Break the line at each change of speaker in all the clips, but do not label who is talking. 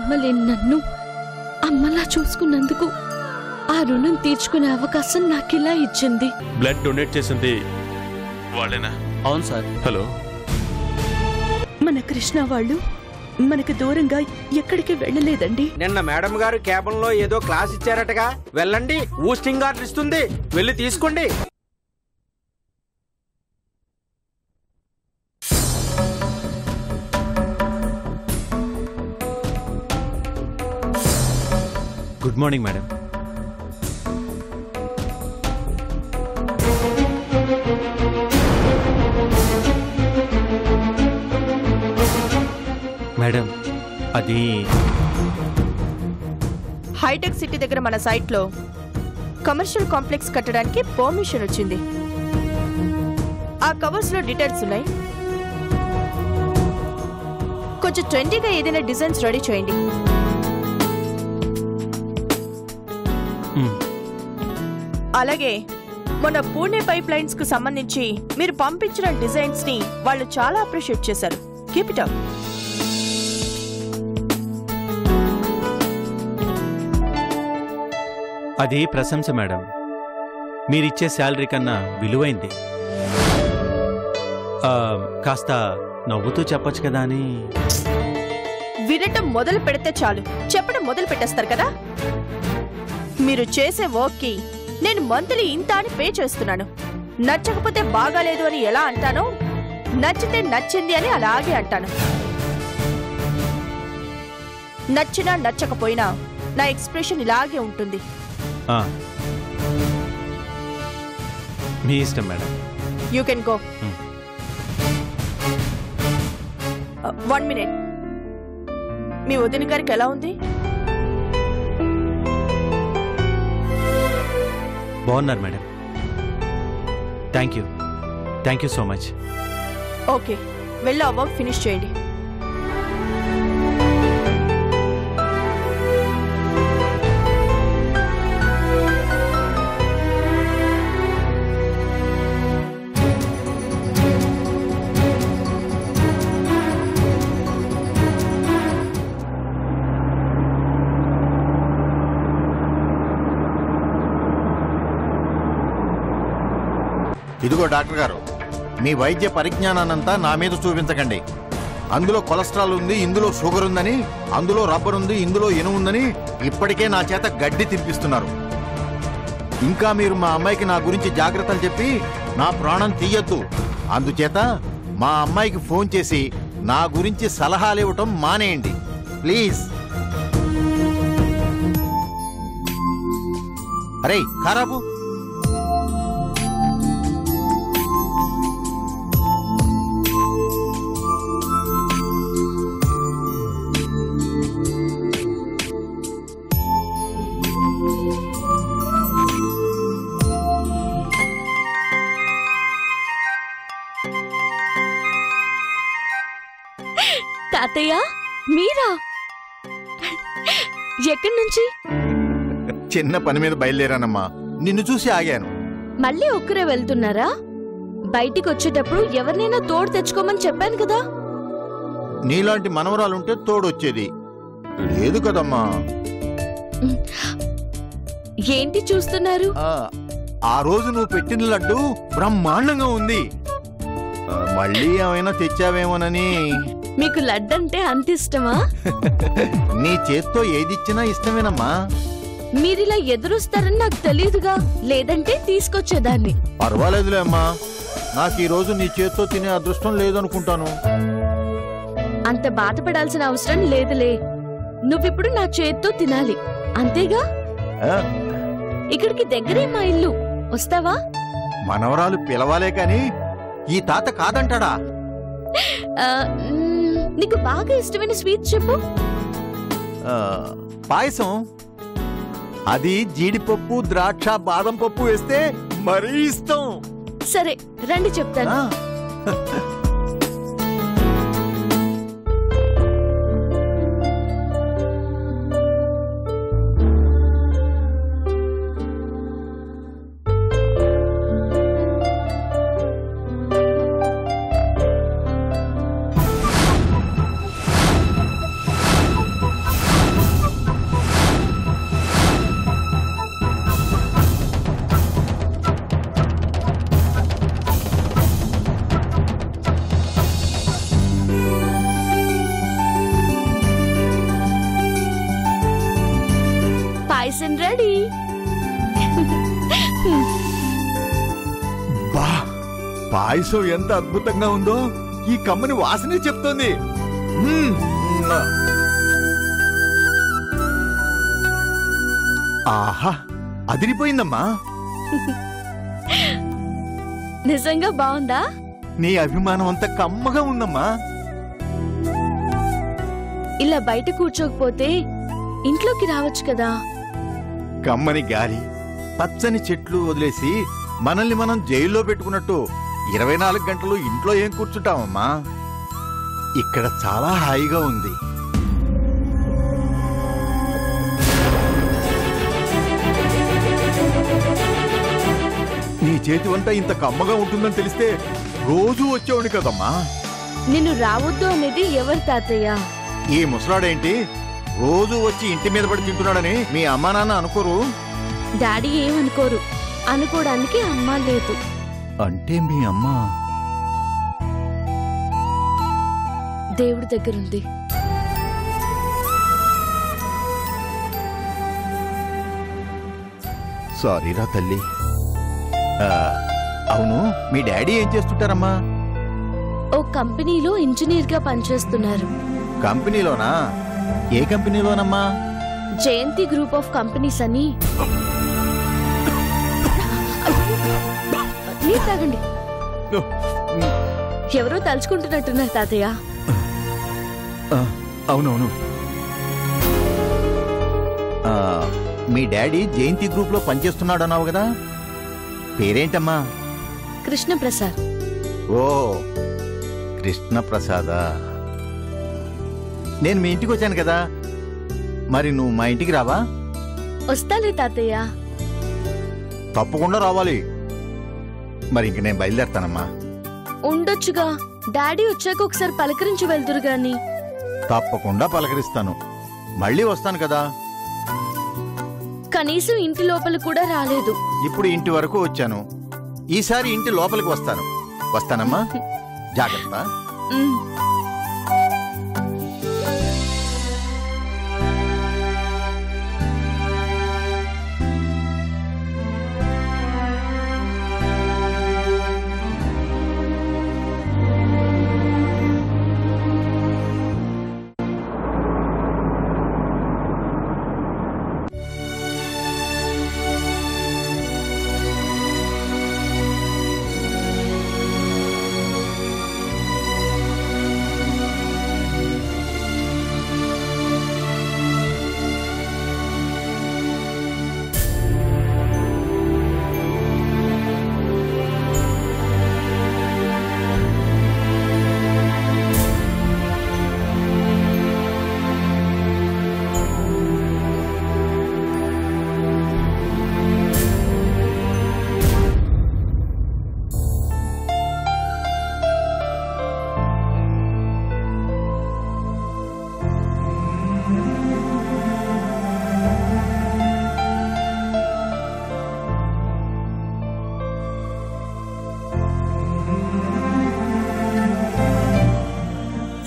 అమ్మలేని నన్ను అమ్మలా చూసుకున్నందుకు ఆ రుణం తీర్చుకునే అవకాశం నాకిలా ఇచ్చింది.
బ్లడ్ డొనేట్ చేసింది వాళ్ళేనా?
అవును సార్.
హలో,
మన కృష్ణ వాళ్ళు మనకు దూరంగా ఎక్కడికి వెళ్ళలేదండి.
నిన్న మేడం గారు క్యాబిన్ లో ఏదో క్లాస్ ఇచ్చారటగా, వెళ్ళండి, ఊస్టింగ్ ఆర్డర్ ఇస్తుంది, వెళ్ళి తీసుకోండి.
Good morning madam. మేడం అది
హైటెక్ సిటీ దగ్గర మన సైట్ లో కమర్షియల్ కాంప్లెక్స్ కట్టడానికి పర్మిషన్ వచ్చింది. ఆ కవర్స్ లో డీటెయిల్స్ ఉన్నాయి. కొంచెం ట్రెండీగా ఏదైనా డిజైన్స్ రెడీ చేయండి. అలాగే మన పూణే పైప్ లైన్స్ కు సంబంధించి మీరు పంపించిన డిజైన్స్ ని వాళ్ళు చాలా అప్రిషియేట్ చేశారు. Keep it up.
అది ప్రశంస మేడం. మీరిచ్చే శాలరీ కన్నా విలువైంది. కాస్త నవ్వుతూ చెప్పొచ్చు కదా అని.
వినటం మొదలు పెడితే చాలు చెప్పడం మొదలు పెట్టేస్తారు కదా. మీరు చేసే వర్క్ కి నేను మంత్లీ ఇంత అని పే చేస్తున్నాను. నచ్చకపోతే బాగాలేదు అని ఎలా అంటానో, నచ్చితే నచ్చింది అని అలాగే అంటాను. నచ్చినా నచ్చకపోయినా నా ఎక్స్ప్రెషన్ ఇలాగే ఉంటుంది.
మీ ఇష్టం madam.
You can go. 1 minute. మీ వదిన గారికి ఎలా ఉంది?
బాగున్నారు madam. Thank you so much.
Okay, వెళ్ళి ఆ వర్క్ ఫినిష్ చేయండి.
ఇదిగో డాక్టర్ గారు, మీ వైద్య పరిజ్ఞానాన్నంతా నా మీద చూపించకండి. అందులో కొలెస్ట్రాల్ ఉంది, ఇందులో షుగర్ ఉందని, అందులో రబ్బర్ ఉంది, ఇందులో ఇనుము ఉందని ఇప్పటికే నా చేత గడ్డి తినిపిస్తున్నారు. ఇంకా మీరు మా అమ్మాయికి నా గురించి జాగ్రత్తలు చెప్పి నా ప్రాణం తీయొద్దు. అందుచేత మా అమ్మాయికి ఫోన్ చేసి నా గురించి సలహాలు ఇవ్వటం మానేయండి ప్లీజ్. అరే ఖరాబు.
తాతయ్య మీరా? ఎక్కడి నుంచి?
చిన్న పని మీద బయలుదేరానమ్మా, నిన్ను చూసి ఆగాను.
మళ్ళీ ఒక్కరే వెళ్తున్నారా? బయటికి వచ్చేటప్పుడు ఎవరినైనా తోడు తెచ్చుకోమని చెప్పాను కదా.
నీలాంటి మనవరాలుంటే తోడొచ్చేది లేదు కదమ్మా.
ఏంటి చూస్తున్నారు?
ఆ రోజు నువ్వు పెట్టిన లడ్డు బ్రహ్మాండంగా ఉంది. మళ్ళీ ఏమైనా తెచ్చావేమోనని.
మీకు లడ్డంటే అంత ఇష్టమా?
నీ చేత్తో ఏదిచ్చినా ఇష్టమేనమ్మా.
మీరిలా ఎదురుస్తారని నాకు తెలియదుగా, లేదంటే తీసుకొచ్చేదాన్ని.
పర్వాలేదులే అమ్మా, నాకు ఈ రోజు నీ చేత్తో తినే అదృష్టం లేదనుకుంటాను.
అంత బాధపడాల్సిన అవసరం లేదులే. నువ్విప్పుడు నా చేత్తో తినాలి, అంతేగా? ఇక్కడికి దగ్గరే మా ఇల్లు, వస్తావా?
మనవరాలు పిలవాలే కాని ఈ తాత కాదంటాడా?
నీకు బాగా ఇష్టమైన స్వీట్ చెప్పు.
పాయసం. అది జీడిపప్పు, ద్రాక్ష, బాదం పప్పు వేస్తే మరీ ఇష్టం.
సరే రండి చెప్తాను. రండి.
బా, పాయసం ఎంత అద్భుతంగా ఉందో ఈ కమ్మని వాసనే చెప్తోంది. ఆహా, అదిరిపోయిందమ్మా.
నిజంగా బాగుందా?
నీ అభిమానం అంత కమ్మగా ఉందమ్మా.
ఇలా బయట కూర్చోకపోతే ఇంట్లోకి రావచ్చు కదా.
కమ్మని గాలి, పచ్చని చెట్లు వదిలేసి మనల్ని మనం జైల్లో పెట్టుకున్నట్టు 24 గంటలు ఇంట్లో ఏం కూర్చుంటామమ్మా. ఇక్కడ చాలా హాయిగా ఉంది. నీ చేతి వంట ఇంత కమ్మగా ఉంటుందని తెలిస్తే రోజూ వచ్చేవాడి కదమ్మా.
నిన్ను రావద్దు అనేది ఎవరు తాతయ్య?
ఈ ముసలాడేంటి రోజూ వచ్చి ఇంటి మీద పడి తింటున్నాడని మీ అమ్మా నాన్న అనుకోరు?
డాడీ ఏమనుకోరు, అనుకోవడానికి అమ్మ లేదు.
అంటే మీ అమ్మ
దేవుడి దగ్గరుంది.
సారీరా తల్లి. అవును, మీ డాడీ ఏం చేస్తుంటారమ్మా?
ఓ కంపెనీలో ఇంజనీర్ గా పనిచేస్తున్నారు.
కంపెనీలోనా? ఏ కంపెనీలోనమ్మా?
జయంతి గ్రూప్ ఆఫ్ కంపెనీస్ అని. నీరు తాగండి. ఎవరో తలుచుకుంటున్నట్టున్నారు తాతయ్య.
అవునవును. మీ డాడీ జయంతి గ్రూప్ లో పనిచేస్తున్నాడు అన్నావు కదా, పేరేంటమ్మా?
కృష్ణప్రసాద్.
ఓ, కృష్ణప్రసాదా. నేను మీ ఇంటికి వచ్చాను కదా, మరి నువ్వు మా ఇంటికి రావా?
వస్తాలే తాతయ్య.
తప్పకుండా రావాలి. మరి ఇంక నేను బయలుదేరతానమ్మా.
ఉండొచ్చుగా, డాడీ వచ్చాక ఒకసారి పలకరించి వెళ్తురు గాని.
తప్పకుండా పలకరిస్తాను. మళ్ళీ వస్తాను కదా.
కనీసం ఇంటి లోపల కూడా రాలేదు.
ఇప్పుడు ఇంటి వరకు వచ్చాను, ఈసారి ఇంటి లోపలికి వస్తాను. వస్తానమ్మా, జాగ్రత్త.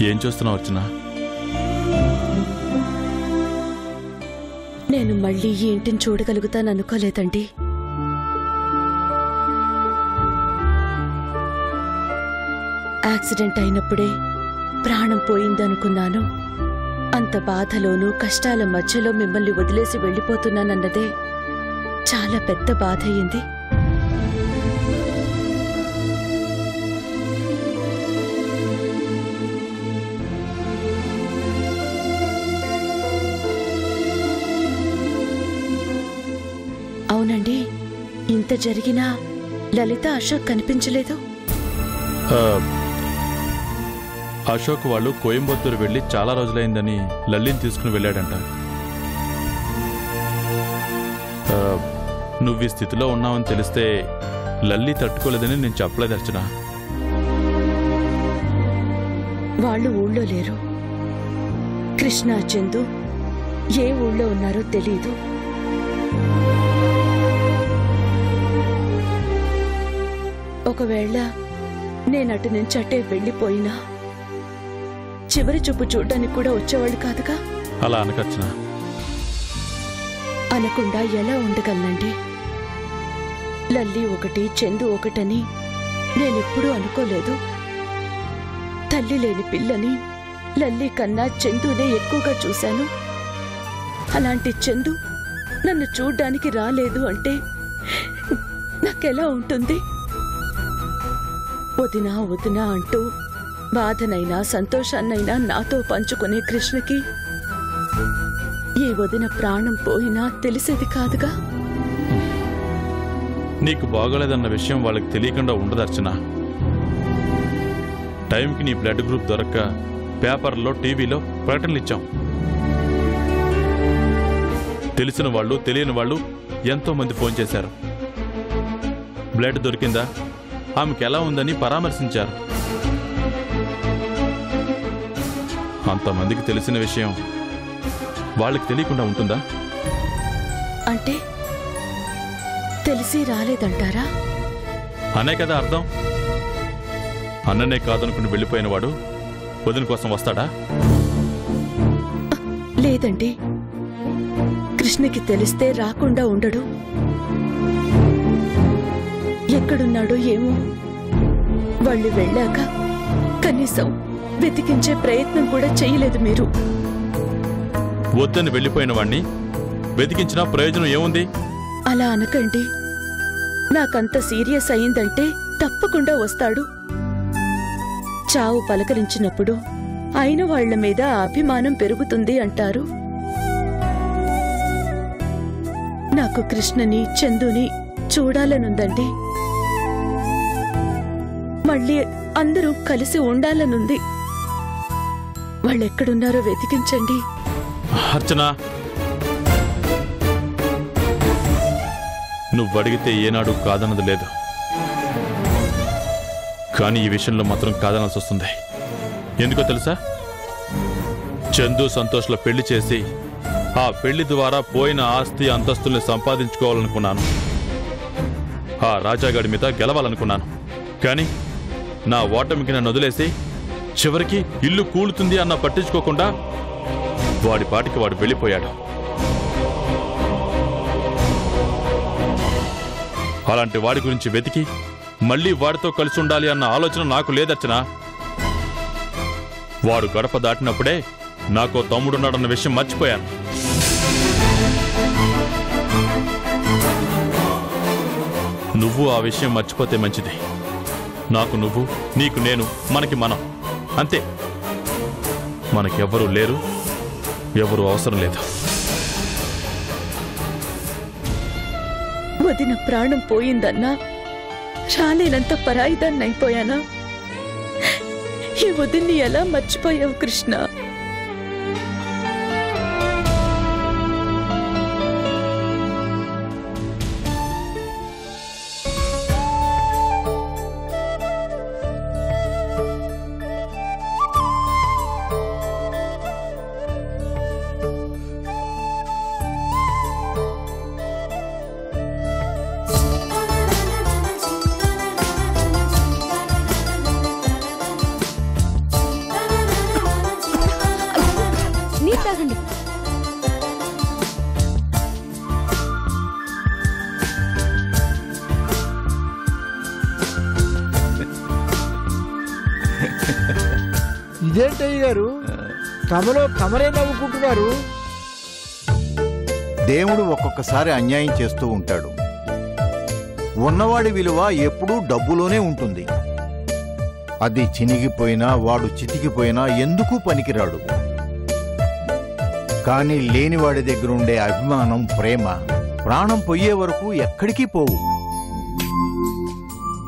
ఏం చూస్తున్నావు అర్చన?
నేను మళ్ళీ ఈ ఇంటిని చూడగలుగుతాననుకోలేదండి. యాక్సిడెంట్ అయినప్పుడే ప్రాణం పోయిందనుకున్నాను. అంత బాధలోనూ కష్టాల మధ్యలో మిమ్మల్ని వదిలేసి వెళ్ళిపోతున్నానన్నదే చాలా పెద్ద బాధ అయింది. అవునండి, ఇంత జరిగినా లలిత అశోక్ కనిపించలేదు.
అశోక్ వాళ్ళు కోయంబత్తూరు వెళ్ళి చాలా రోజులైందని లల్లిని తీసుకుని వెళ్ళాడంట. నువ్వు ఈ స్థితిలో ఉన్నావని తెలిస్తే లల్లి తట్టుకోలేదని నేను చెప్పలేదు అర్చన.
వాళ్ళు ఊళ్ళో లేరు. కృష్ణ, చందు ఏ ఊళ్ళో ఉన్నారో తెలీదు. ఒకవేళ నేనటు నుంచి అట్టే వెళ్ళిపోయినా చివరి చూపు చూడ్డానికి కూడా వచ్చేవాళ్ళు కాదుగా.
అలా అనకర్చన.
అనకుండా ఎలా ఉండగలనండి? లల్లి ఒకటి, చందు ఒకటని నేనెప్పుడూ అనుకోలేదు. తల్లి లేని పిల్లని లల్లి కన్నా చందునే ఎక్కువగా చూశాను. అలాంటి చందు నన్ను చూడ్డానికి రాలేదు అంటే నాకెలా ఉంటుంది? వదినా వదినా అంటూ బాధనైనా సంతోషాన్నైనా నాతో పంచుకునే కృష్ణకి ఈ వదిన ప్రాణం పోయినా తెలిసేది కాదుగా.
నీకు బాగోలేదన్న విషయం వాళ్ళకి తెలియకుండా ఉండదు అర్చన. టైంకి నీ బ్లడ్ గ్రూప్ దొరక్క పేపర్లో, టీవీలో ప్రకటనలు ఇచ్చాం. తెలిసిన వాళ్ళు, తెలియని వాళ్ళు ఎంతో మంది ఫోన్ చేశారు. బ్లడ్ దొరికిందా, ఆమెకి ఎలా ఉందని పరామర్శించారు. అంతమందికి తెలిసిన విషయం వాళ్ళకి తెలియకుండా ఉంటుందా?
అంటే తెలిసి రాలేదంటారా?
అనే కదా అర్థం. అన్ననే కాదనుకుని వెళ్ళిపోయిన వాడు వదిన కోసం వస్తాడా?
లేదండి, కృష్ణకి తెలిస్తే రాకుండా ఉండడు. ఎక్కడున్నాడో ఏమో. వాళ్ళు వెళ్ళాక కనీసం వెతికించే ప్రయత్నం కూడా చేయలేదు మీరు.
వద్దని వెళ్ళిపోయిన వాణ్ణి వెతికించినా ప్రయోజనం ఏముంది?
అలా అనకండి. నాకంత సీరియస్ అయిందంటే తప్పకుండా వస్తాడు. చావు పలకరించినప్పుడు అయిన వాళ్ల మీద అభిమానం పెరుగుతుంది అంటారు. నాకు కృష్ణని, చందుని చూడాలనుందండి. మళ్ళీ అందరూ కలిసి ఉండాలనుంది. వాళ్ళెక్కడున్నారో వెతికించండి.
అర్చన, నువ్వడిగితే ఏనాడు కాదన్నది లేదు. కానీ ఈ విషయంలో మాత్రం కాదనాల్సి వస్తుంది. ఎందుకో తెలుసా? చందు, సంతోష్ల పెళ్లి చేసి ఆ పెళ్లి ద్వారా పోయిన ఆస్తి అంతస్తుల్ని సంపాదించుకోవాలనుకున్నాను. ఆ రాజాగాడి మీద గెలవాలనుకున్నాను. కానీ నా ఓటమికి నన్ను వదిలేసి చివరికి ఇల్లు కూలుతుంది అన్న పట్టించుకోకుండా వాడి పాటికి వాడు వెళ్ళిపోయాడు. అలాంటి వాడి గురించి వెతికి మళ్ళీ వాడితో కలిసి ఉండాలి అన్న ఆలోచన నాకు లేదర్చనా. వాడు గడప దాటినప్పుడే నాకో తమ్ముడున్నాడన్న విషయం మర్చిపోయాను. నువ్వు ఆ విషయం మర్చిపోతే మంచిది. నాకు నువ్వు, నీకు నేను, మనకి మనం, అంతే. మనకెవ్వరూ లేరు, ఎవరూ అవసరం లేదు.
వదిన ప్రాణం పోయిందన్నా రాలేనంత పరాయిదాన్నైపోయానా? ఈ వదిన్ని ఎలా మర్చిపోయావు కృష్ణ?
తాగండి.
ఇదేంటయ్య గారు, తమలో తమరే నవ్వుకుంటున్నారు?
దేవుడు ఒక్కొక్కసారి అన్యాయం చేస్తూ ఉంటాడు. ఉన్నవాడి విలువ ఎప్పుడూ డబ్బులోనే ఉంటుంది. అది చినిగిపోయినా, వాడు చితికిపోయినా ఎందుకు పనికిరాడు. కానీ లేనివాడి దగ్గరుండే అభిమానం, ప్రేమ ప్రాణం పోయే వరకు ఎక్కడికి పోవు.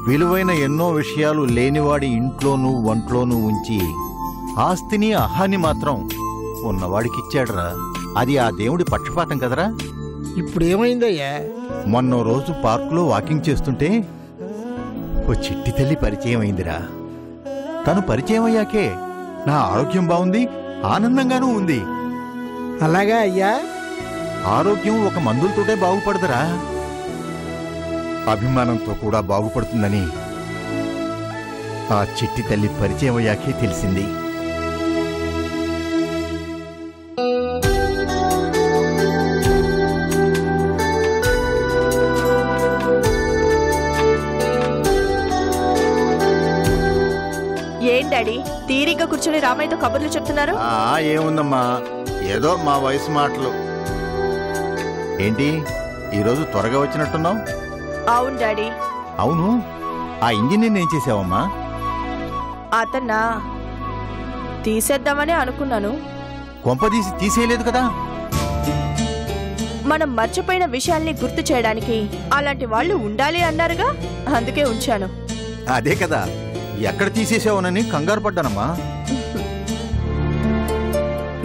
విలువైన ఎన్నో విషయాలు లేనివాడి ఇంట్లోనూ వంట్లోనూ ఉంచి ఆస్తిని, అహాన్ని మాత్రం ఉన్నవాడికిచ్చాడురా. అది ఆ దేవుడి పక్షపాతం కదరా.
ఇప్పుడేమైందయ్యా?
మొన్నో రోజు పార్కులో వాకింగ్ చేస్తుంటే ఓ చిట్టి తల్లి పరిచయం అయిందిరా. తను పరిచయం అయ్యాకే నా ఆరోగ్యం బాగుంది, ఆనందంగానూ ఉంది.
అలాగా అయ్యా?
ఆరోగ్యం ఒక మందులతోటే బాగుపడదురా, అభిమానంతో కూడా బాగుపడుతుందని ఆ చిట్టి తల్లి పరిచయం అయ్యాకే తెలిసింది.
డాడీ తీరిగ్గా కూర్చొని రామయ్యతో కబుర్లు చెప్తున్నారు?
ఏముందమ్మా, ఏదో మా వయసు మాటలు. ఏంటి ఈరోజు త్వరగా వచ్చినట్టున్నావు?
అవును డాడీ.
అవును, ఆ ఇంజనీర్ ఏం చేసావమ్మా?
అతన్నా తీసేద్దామని అనుకున్నాను.
కొంపదీసి తీసేయలేదు కదా?
మనం మర్చిపోయిన విషయాల్ని గుర్తు చేయడానికి అలాంటి వాళ్ళు ఉండాలి అన్నారుగా, అందుకే ఉంచాను.
అదే కదా, ఎక్కడ తీసేసావునని కంగారు పడ్డానమ్మా.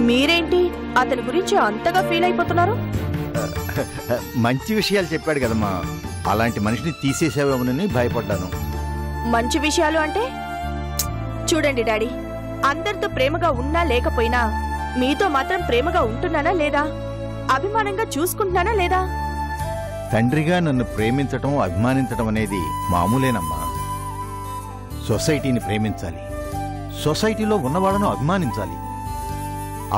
మీరేంటి అతని గురించి అంతగా ఫీల్ అయిపోతున్నారు?
మంచి విషయాలు చెప్పాడు కదమ్మా, అలాంటి మనిషిని తీసేసావేమోనని భయపడ్డాను.
మంచి విషయాలు అంటే? చూడండి డాడీ, అందరితో ప్రేమగా ఉన్నా లేకపోయినా మీతో మాత్రం ప్రేమగా ఉంటున్నానా లేదా, అభిమానంగా చూసుకుంటున్నానా లేదా?
తండ్రిగా నన్ను ప్రేమించటం అభిమానించటం అనేది మామూలేనమ్మా. సొసైటీని ప్రేమించాలి, సొసైటీలో ఉన్నవాళ్ళను అభిమానించాలి.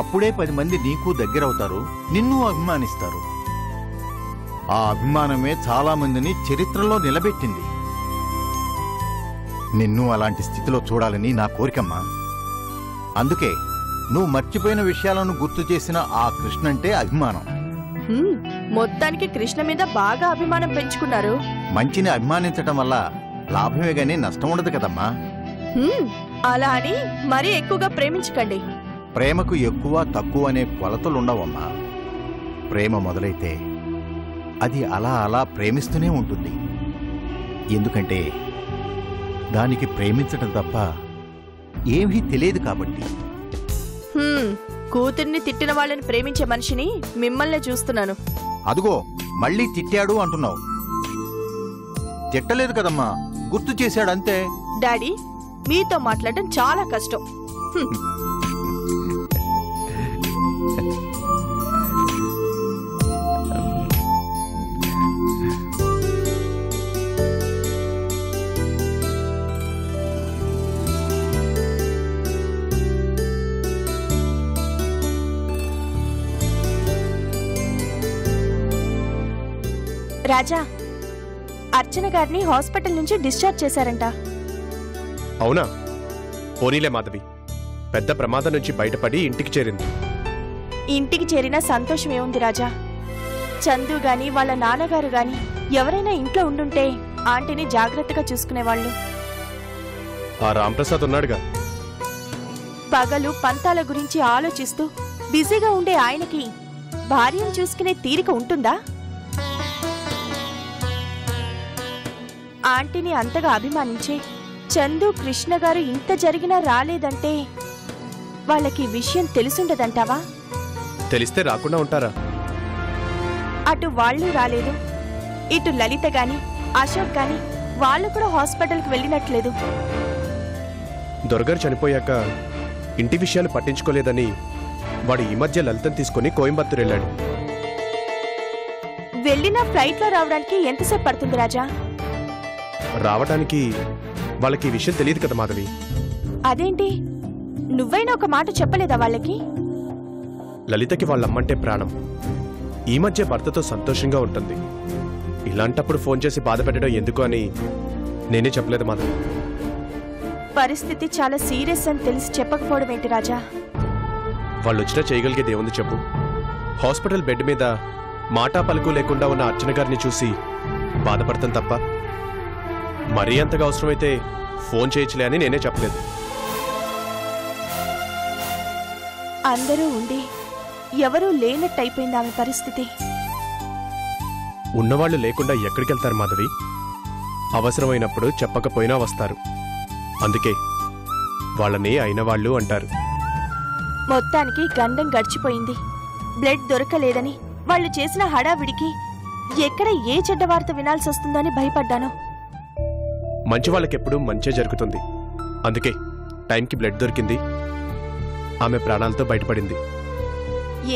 అప్పుడే 10 మంది నీకు దగ్గరవుతారు, నిన్ను అభిమానిస్తారు. ఆ అభిమానమే చాలా మందిని చరిత్రలో నిలబెట్టింది. నిన్ను అలాంటి స్థితిలో చూడాలని నా కోరికమ్మా. అందుకే నువ్వు మర్చిపోయిన విషయాలను గుర్తు చేసిన ఆ కృష్ణంటే అభిమానం.
మొత్తానికి కృష్ణ మీద బాగా అభిమానం పెంచుకున్నారు.
మంచిని అభిమానించటం వల్ల లాభమే గానీ నష్టం ఉండదు కదమ్మా.
అలా అని మరీ ఎక్కువగా ప్రేమించకండి.
ప్రేమకు ఎక్కువ తక్కువ అనే కొలతలుండవమ్మా. ప్రేమ మొదలైతే అది అలా అలా ప్రేమిస్తూనే ఉంటుంది. ఎందుకంటే దానికి ప్రేమించటం తప్ప ఏమీ తెలియదు కాబట్టి.
కూతుర్ని తిట్టిన వాళ్ళని ప్రేమించే మనిషిని మిమ్మల్నే చూస్తున్నాను.
అదుగో మళ్ళీ తిట్టాడు అంటున్నావు. తిట్టలేదు కదమ్మా, గుర్తు చేశాడంతే.
డాడీ, మీతో మాట్లాడడం చాలా కష్టం. రాజా, అర్చన గారిని హాస్పిటల్ నుంచి డిశ్చార్జ్ చేశారంట.
అవునా? పోనీలే మాధవి, పెద్ద ప్రమాదం నుంచి బయటపడి ఇంటికి చేరింది.
ఇంటికి చేరిన సంతోషమే ఉంది రాజా. చందు గాని వాళ్ళ నాన్నగారు గాని ఎవరైనా ఇంట్లో ఉండుంటే ఆంటీని జాగ్రత్తగా చూసుకునేవాళ్ళు.
ఆ రాంప్రసాద్ ఉన్నాడుగా.
పగలు పంతాల గురించి ఆలోచిస్తూ బిజీగా ఉండే ఆయనకి భార్యను చూసుకునే తీరిక ఉంటుందా? ఆంటీని అంతగా అభిమానించే చందు కృష్ణ గారు ఇంత జరిగినా రాలేదంటే వాళ్ళకి విషయం తెలుసుండదంటావా?
తెలిస్తే రాకుండా ఉంటారా?
అటు వాళ్ళు రాలేదు, ఇటు లలిత గాని అశోక్ గాని వాళ్ళు కూడా హాస్పిటల్కి వెళ్ళినట్లేదు.
దొరగారు చనిపోయాక ఇంటి విషయాలు పట్టించుకోలేదని వాడు ఈ మధ్య లలితను తీసుకుని కోయంబత్తూరు వెళ్ళాడు.
వెళ్ళిన ఫ్లైట్లో రావడానికి ఎంతసేపు పడుతుంది రాజా?
రావడానికి వాళ్ళకి ఈ విషయం తెలియదు కదా మాధవి.
అదేంటి, నువ్వైనా ఒక మాట చెప్పలేదా వాళ్ళకి?
లలితకి వాళ్ళమ్మంటే ప్రాణం. ఈ మధ్య భర్తతో సంతోషంగా ఉంటుంది. ఇలాంటప్పుడు ఫోన్ చేసి బాధ పెట్టడం ఎందుకు అని నేనే చెప్పలేదు మాధవి.
పరిస్థితి చాలా సీరియస్ అని తెలిసి చెప్పకపోవడం ఏంటి రాజా?
వాళ్ళు వచ్చినా చేయగలిగేది ఏముంది చెప్పు? హాస్పిటల్ బెడ్ మీద మాటా పలుకు లేకుండా ఉన్న అర్చన గారిని చూసి బాధపడతాం తప్ప మరీ అంతగా అవసరమైతే ఫోన్ చేయొచ్చులే అని నేనే చెప్పలేదు.
అందరూ ఉండి ఎవరూ లేనట్టయిపోయింది ఆమె పరిస్థితి.
ఉన్నవాళ్లు లేకుండా ఎక్కడికి వెళ్తారు మాధవి? అవసరమైనప్పుడు చెప్పకపోయినా వస్తారు. అందుకే వాళ్ళని అయిన వాళ్ళు అంటారు.
మొత్తానికి గండం గడిచిపోయింది. బ్లడ్ దొరకలేదని వాళ్ళు చేసిన హడావిడికి ఎక్కడ ఏ చెడ్డ వార్త వినాల్సి వస్తుందని భయపడ్డాను.
మంచి వాళ్ళకెప్పుడు మంచే జరుగుతుంది. అందుకే టైంకి బ్లడ్ దొరికింది, ఆమె ప్రాణాలతో బయటపడింది.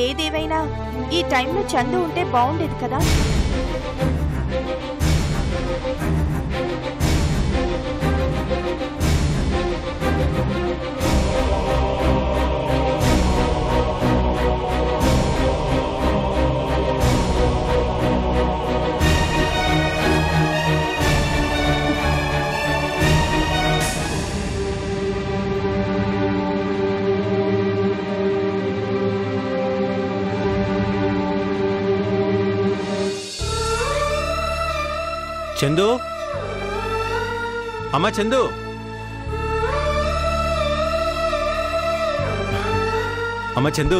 ఏదేవైనా ఈ టైంలో చందు ఉంటే బాగుండేది కదా.
చందు, అమ్మా చందు. అమ్మ చందు.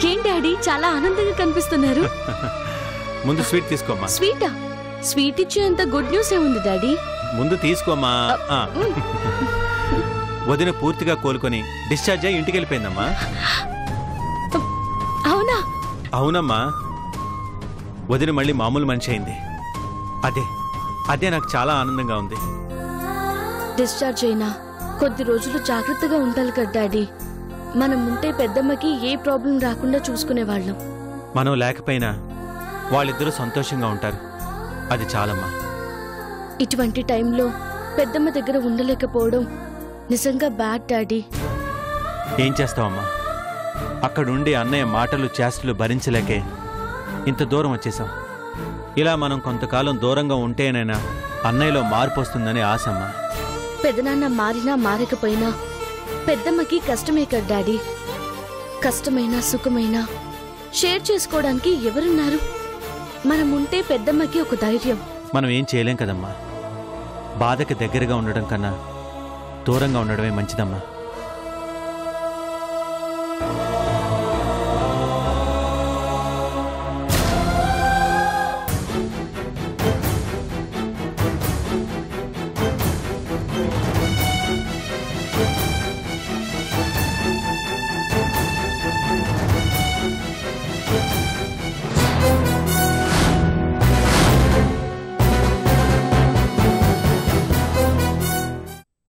ఏం డాడీ చాలా ఆనందంగా కనిపిస్తున్నారు.
ముందు స్వీట్ తీసుకోమ్మా.
స్వీటా? స్వీట్ ఇచ్చేంత గుడ్ న్యూస్ ఏముంది డాడీ?
ముందు తీసుకోమ్మా. వదిన పూర్తిగా కోలుకొని డిశ్చార్జ్ అయ్యి ఇంటికి వెళ్ళిపోయిందమ్మా.
అవునా?
అవునమ్మా, వదిన మళ్ళీ మామూలు మనిషి అయింది. అదే నాకు చాలా ఆనందంగా ఉంది.
డిశ్చార్జ్ అయినా కొద్ది రోజులు జాగ్రత్తగా ఉండాలి కదా డాడీ. మనం ఉంటే పెద్దమ్మకి ఏ ప్రాబ్లం రాకుండా చూసుకునేవాళ్ళం.
మనం లేకపోయినా వాళ్ళిద్దరూ సంతోషంగా ఉంటారు. అది చాలమ్మా.
ఇటువంటి టైంలో పెద్దమ్మ దగ్గర ఉండలేకపోవడం నిజంగా బ్యాడ్ డాడీ.
ఏం చేస్తావమ్మా, అక్కడుండి అన్నయ్య మాటలు చేష్టలు భరించలేకే ఇంత దూరం వచ్చేసాం. ఇలా మనం కొంతకాలం దూరంగా ఉంటేనైనా అన్నయ్యలో మార్పు వస్తుందని ఆశమ్మా.
పెదనాన్న మారినా మారకపోయినా పెద్దమ్మకి కష్టమే కదా డాడీ. కష్టమైనా సుఖమైనా షేర్ చేసుకోవడానికి ఎవరున్నారు? మనం ఉంటే పెద్దమ్మకి ఒక ధైర్యం.
మనం ఏం చేయలేం కదమ్మా. బాధకి దగ్గరగా ఉండడం కన్నా దూరంగా ఉండడమే మంచిదమ్మా.